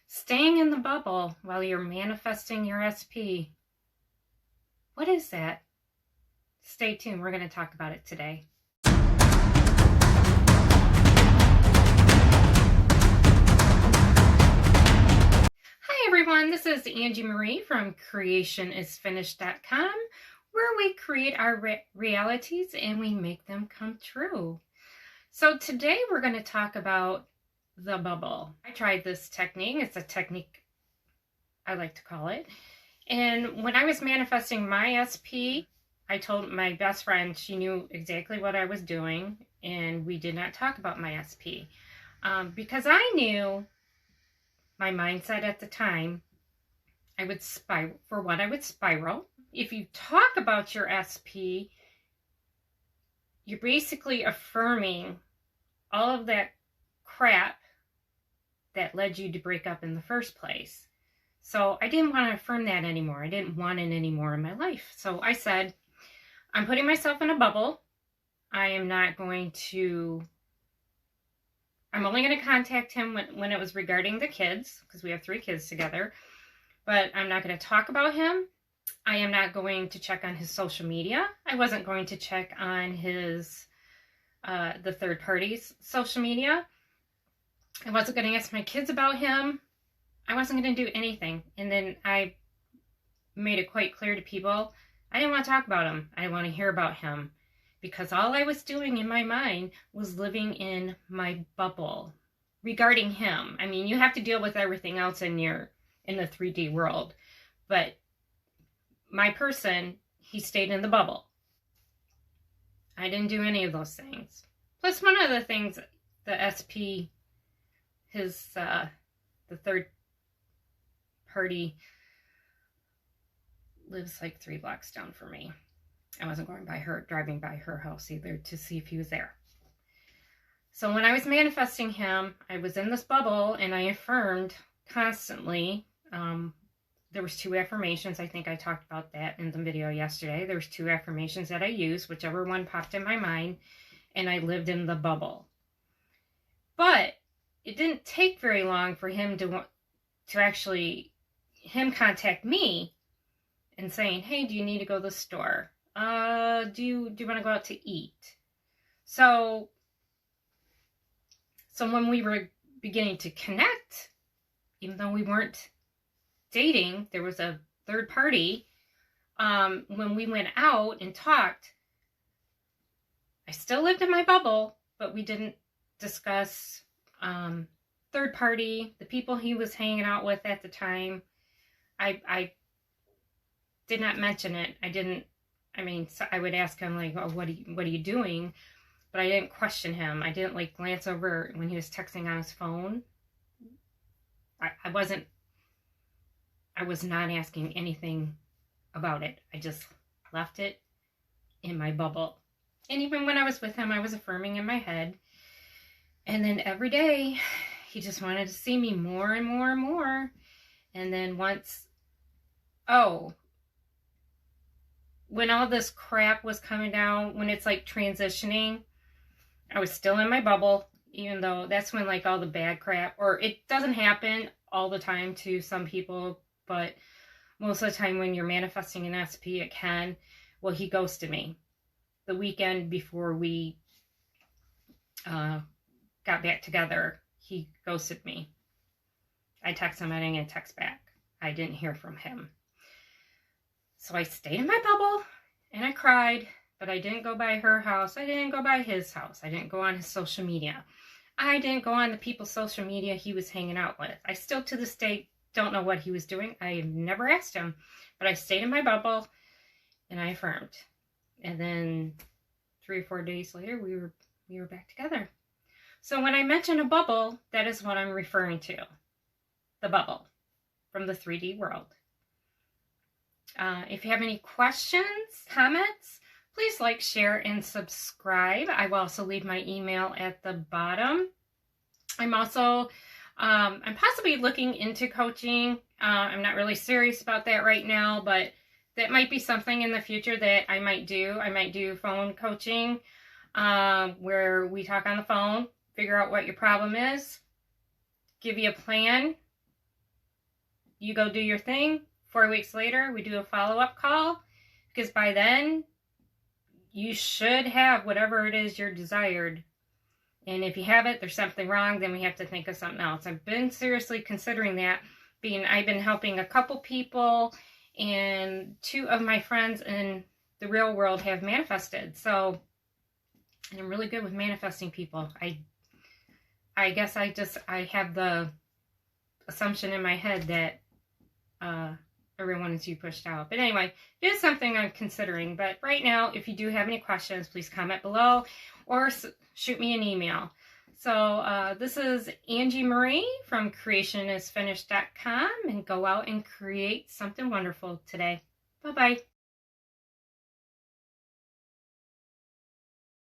Staying in the bubble while you're manifesting your SP. What is that? Stay tuned. We're going to talk about it today. Hi everyone, this is Angie Marie from creationisfinished.com, where we create our realities and we make them come true. So today we're going to talk about the bubble. I tried this technique. It's a technique, I like to call it. And when I was manifesting my SP, I told my best friend, she knew exactly what I was doing, and we did not talk about my SP. Because I knew my mindset at the time, I would spiral. If you talk about your SP, you're basically affirming all of that crap that led you to break up in the first place. So I didn't want to affirm that anymore. I didn't want it anymore in my life. So I said, I'm putting myself in a bubble. I'm only going to contact him when it was regarding the kids, because we have 3 kids together, but I'm not going to talk about him. I am not going to check on his social media. I wasn't going to check on his, the third party's social media. I wasn't going to ask my kids about him. I wasn't going to do anything. And then I made it quite clear to people, I didn't want to talk about him. I didn't want to hear about him, because all I was doing in my mind was living in my bubble regarding him. I mean, you have to deal with everything else in the 3D world, but my person, he stayed in the bubble. I didn't do any of those things. Plus, one of the things, the SP, the third party lives like 3 blocks down from me. I wasn't driving by her house either to see if he was there. So when I was manifesting him, I was in this bubble and I affirmed constantly. There was 2 affirmations. I think I talked about that in the video yesterday. There was 2 affirmations that I used, whichever one popped in my mind, and I lived in the bubble. But it didn't take very long for him to actually contact me and saying, hey, do you need to go to the store? Do you want to go out to eat? So when we were beginning to connect, even though we weren't dating, there was a third party. When we went out and talked, I still lived in my bubble, but we didn't discuss third party, the people he was hanging out with at the time. I did not mention it. So I would ask him, like, oh, what are you doing? But I didn't question him. I didn't like glance over when he was texting on his phone. I was not asking anything about it. I just left it in my bubble. And even when I was with him, I was affirming in my head. And then every day, he just wanted to see me more and more and more. And then when all this crap was coming down, when it's like transitioning, I was still in my bubble, even though that's when like all the bad crap, or it doesn't happen all the time to some people, but most of the time when you're manifesting an SP, it can. Well, he ghosted me the weekend before we got back together. He ghosted me. I texted him, I didn't get a text back. I didn't hear from him. So I stayed in my bubble and I cried, but I didn't go by her house. I didn't go by his house. I didn't go on his social media. I didn't go on the people's social media he was hanging out with. I still to this day don't know what he was doing. I never asked him, but I stayed in my bubble and I affirmed. And then 3 or 4 days later, we were back together. So when I mention a bubble, that is what I'm referring to. The bubble from the 3D world. If you have any questions, comments, please like, share, and subscribe. I will also leave my email at the bottom. I'm also, I'm possibly looking into coaching. I'm not really serious about that right now, but that might be something in the future that I might do. I might do phone coaching, where we talk on the phone, figure out what your problem is, give you a plan, you go do your thing. 4 weeks later, we do a follow-up call, because by then you should have whatever it is you're desired. And if you have it, there's something wrong, then we have to think of something else. I've been seriously considering that. I've been helping a couple people, and 2 of my friends in the real world have manifested. So, and I'm really good with manifesting people. I guess I have the assumption in my head that everyone is pushed out. But anyway, it is something I'm considering. But right now, if you do have any questions, please comment below or shoot me an email. So this is Angie Marie from creationisfinished.com, and go out and create something wonderful today. Bye-bye.